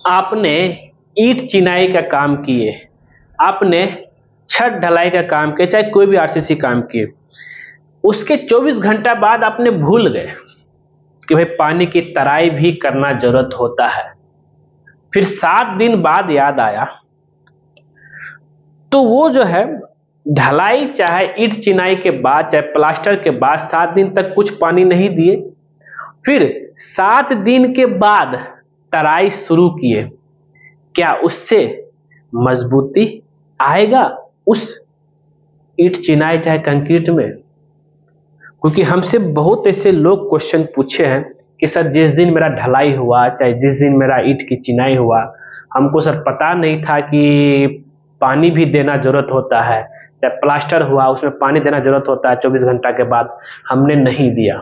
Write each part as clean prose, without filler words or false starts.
आपने ईंट चिनाई का काम किए, आपने छत ढलाई का काम किया, चाहे कोई भी आरसीसी काम किए, उसके 24 घंटा बाद आपने भूल गए कि भाई पानी की तराई भी करना जरूरत होता है। फिर 7 दिन बाद याद आया, तो वो जो है ढलाई, चाहे ईंट चिनाई के बाद चाहे प्लास्टर के बाद 7 दिन तक कुछ पानी नहीं दिए, फिर 7 दिन के बाद तराई शुरू किए, क्या उससे मजबूती आएगा उस ईंट चिनाई चाहे कंक्रीट में? क्योंकि हमसे बहुत ऐसे लोग क्वेश्चन पूछे हैं कि सर जिस दिन मेरा ढलाई हुआ, चाहे जिस दिन मेरा ईंट की चिनाई हुआ, हमको सर पता नहीं था कि पानी भी देना जरूरत होता है, चाहे प्लास्टर हुआ उसमें पानी देना जरूरत होता है 24 घंटा के बाद, हमने नहीं दिया।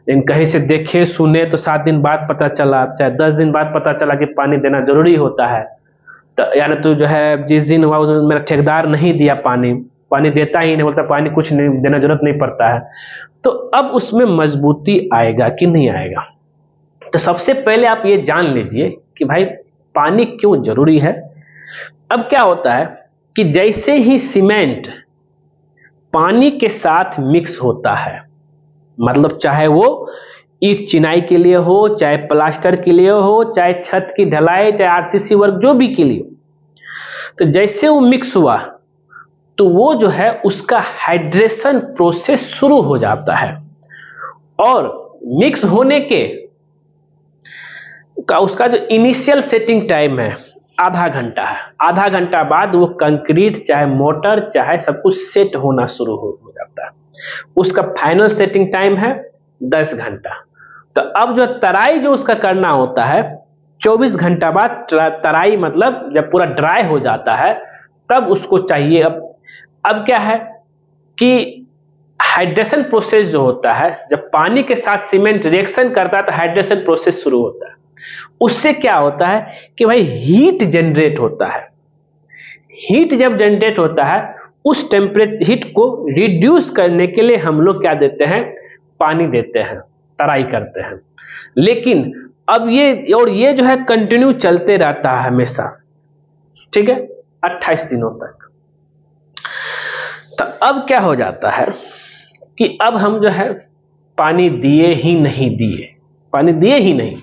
लेकिन कहीं से देखे सुने तो 7 दिन बाद पता चला, चाहे 10 दिन बाद पता चला कि पानी देना जरूरी होता है। तो यानी तो जो है जिस दिन हुआ उस दिन मेरा ठेकेदार नहीं दिया पानी, पानी देता ही नहीं, बोलता पानी कुछ नहीं देना, जरूरत नहीं पड़ता है। तो अब उसमें मजबूती आएगा कि नहीं आएगा? तो सबसे पहले आप ये जान लीजिए कि भाई पानी क्यों जरूरी है। अब क्या होता है कि जैसे ही सीमेंट पानी के साथ मिक्स होता है, मतलब चाहे वो ईंट चिनाई के लिए हो, चाहे प्लास्टर के लिए हो, चाहे छत की ढलाई, चाहे आरसीसी वर्क, जो भी के लिए, तो जैसे वो मिक्स हुआ तो वो जो है उसका हाइड्रेशन प्रोसेस शुरू हो जाता है, और मिक्स होने के का उसका जो इनिशियल सेटिंग टाइम है आधा घंटा है। आधा घंटा बाद वो कंक्रीट चाहे मोटर चाहे सब कुछ सेट होना शुरू हो जाता है। उसका फाइनल सेटिंग टाइम है 10 घंटा। तो अब जो तराई जो उसका करना होता है 24 घंटा बाद तराई, मतलब जब पूरा ड्राई हो जाता है तब उसको चाहिए। अब क्या है कि हाइड्रेशन प्रोसेस जो होता है, जब पानी के साथ सीमेंट रिएक्शन करता है तो हाइड्रेशन प्रोसेस शुरू होता है। उससे क्या होता है कि भाई हीट जनरेट होता है। हीट जब जनरेट होता है उस टेम्परेचर हीट को रिड्यूस करने के लिए हम लोग क्या देते हैं, पानी देते हैं, तराई करते हैं। लेकिन अब ये जो है कंटिन्यू चलते रहता है हमेशा, ठीक है, 28 दिनों तक। तो अब क्या हो जाता है कि अब हम जो है पानी दिए ही नहीं, पानी दिए ही नहीं,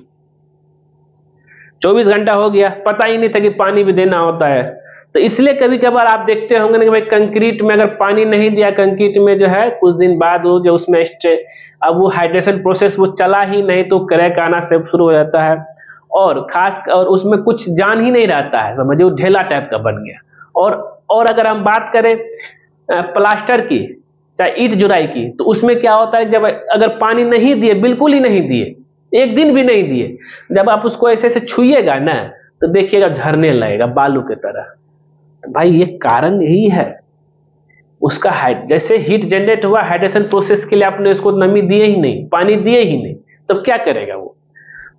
24 घंटा हो गया, पता ही नहीं था कि पानी भी देना होता है। तो इसलिए कभी कभार आप देखते होंगे कि भाई कंक्रीट में अगर पानी नहीं दिया, कंक्रीट में जो है कुछ दिन बाद वो जो उसमें अब वो हाइड्रेशन प्रोसेस वो चला ही नहीं तो क्रैक आना से शुरू हो जाता है, और उसमें कुछ जान ही नहीं रहता है, समझिए वो ढेला टाइप का बन गया। और अगर हम बात करें प्लास्टर की चाहे ईंट जुराई की, तो उसमें क्या होता है, जब अगर पानी नहीं दिए, बिल्कुल ही नहीं दिए, एक दिन भी नहीं दिए, जब आप उसको ऐसे ऐसे छुइएगा ना तो देखिएगा झरने लगेगा बालू की तरह। तो भाई ये कारण यही है, उसका जैसे हीट जनरेट हुआ, हाइड्रेशन प्रोसेस के लिए आपने उसको नमी दिए ही नहीं, पानी दिए ही नहीं, तो क्या करेगा वो?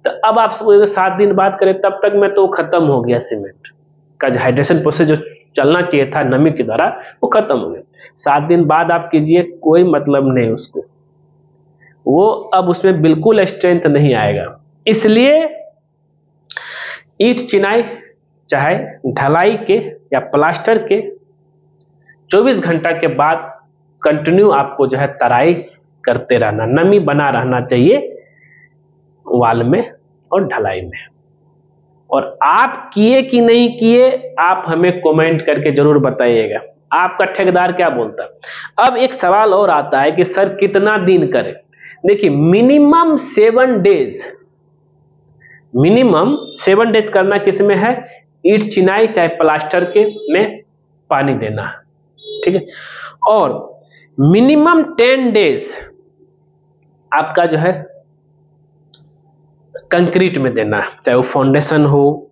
तो अब आप 7 दिन बाद करें तब तक में तो खत्म हो गया, सीमेंट का जो हाइड्रेशन प्रोसेस जो चलना चाहिए था नमी के द्वारा वो खत्म हो गया। 7 दिन बाद आप कीजिए, कोई मतलब नहीं उसको, वो अब उसमें बिल्कुल स्ट्रेंथ नहीं आएगा। इसलिए ईंट चिनाई चाहे ढलाई के या प्लास्टर के 24 घंटा के बाद कंटिन्यू आपको जो है तराई करते रहना, नमी बना रहना चाहिए वाल में और ढलाई में। और आप किए कि नहीं किए, आप हमें कमेंट करके जरूर बताइएगा, आपका ठेकेदार क्या बोलता है। अब एक सवाल और आता है कि सर कितना दिन करें? देखिए मिनिमम 7 डेज, मिनिमम 7 डेज करना किस में है, ईंट चिनाई चाहे प्लास्टर के में पानी देना है, ठीक है। और मिनिमम 10 डेज आपका जो है कंक्रीट में देना है, चाहे वो फाउंडेशन हो,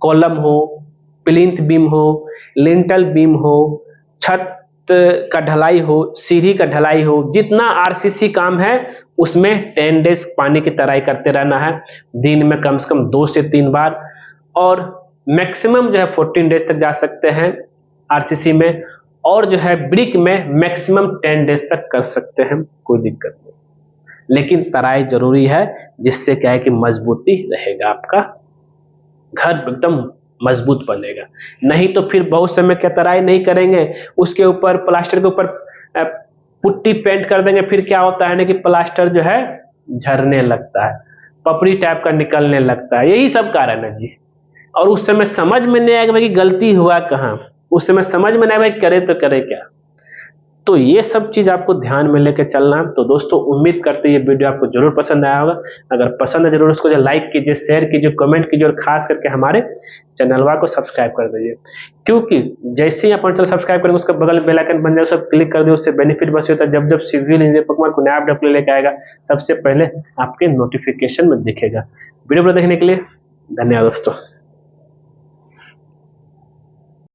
कॉलम हो, प्लिंथ बीम हो, लिंटल बीम हो, छत का ढलाई हो, सीढ़ी का ढलाई हो, जितना आरसीसी काम है उसमें 10 डेज पानी की तराई करते रहना है, दिन में कम से कम 2 से 3 बार। और मैक्सिमम जो है 14 डेज तक जा सकते हैं आरसीसी में, और जो है ब्रिक में मैक्सिमम 10 डेज तक कर सकते हैं, कोई दिक्कत नहीं। लेकिन तराई जरूरी है, जिससे क्या है कि मजबूती रहेगा आपका घर एकदम मजबूत बनेगा। नहीं तो फिर बहुत समय क्या तराई नहीं करेंगे, उसके ऊपर प्लास्टर के ऊपर पुट्टी पेंट कर देंगे, फिर क्या होता है ना कि प्लास्टर जो है झरने लगता है, पपड़ी टाइप का निकलने लगता है, यही सब कारण है जी। और उस समय समझ में नहीं आएगा भाई कि गलती हुआ कहाँ, उस समय समझ में नहीं आएगा भाई करे तो करे क्या। तो ये सब चीज आपको ध्यान में लेकर चलना। तो दोस्तों उम्मीद करते हैं ये वीडियो आपको जरूर पसंद आया होगा। अगर पसंद है जरूर उसको जो लाइक कीजिए, शेयर कीजिए, कमेंट कीजिए और खास करके हमारे चैनलवा को सब्सक्राइब कर दीजिए, क्योंकि जैसे ही आप चैनल सब्सक्राइब करेंगे उसका बगल बेल आइकन बन जाएगा, सब क्लिक कर दिए, उससे बेनिफिट बस होता है जब जब सिविल इंजीनियर पकवान को नया अपडेट लेके आएगा सबसे पहले आपके नोटिफिकेशन में दिखेगा। वीडियो को देखने के लिए धन्यवाद दोस्तों।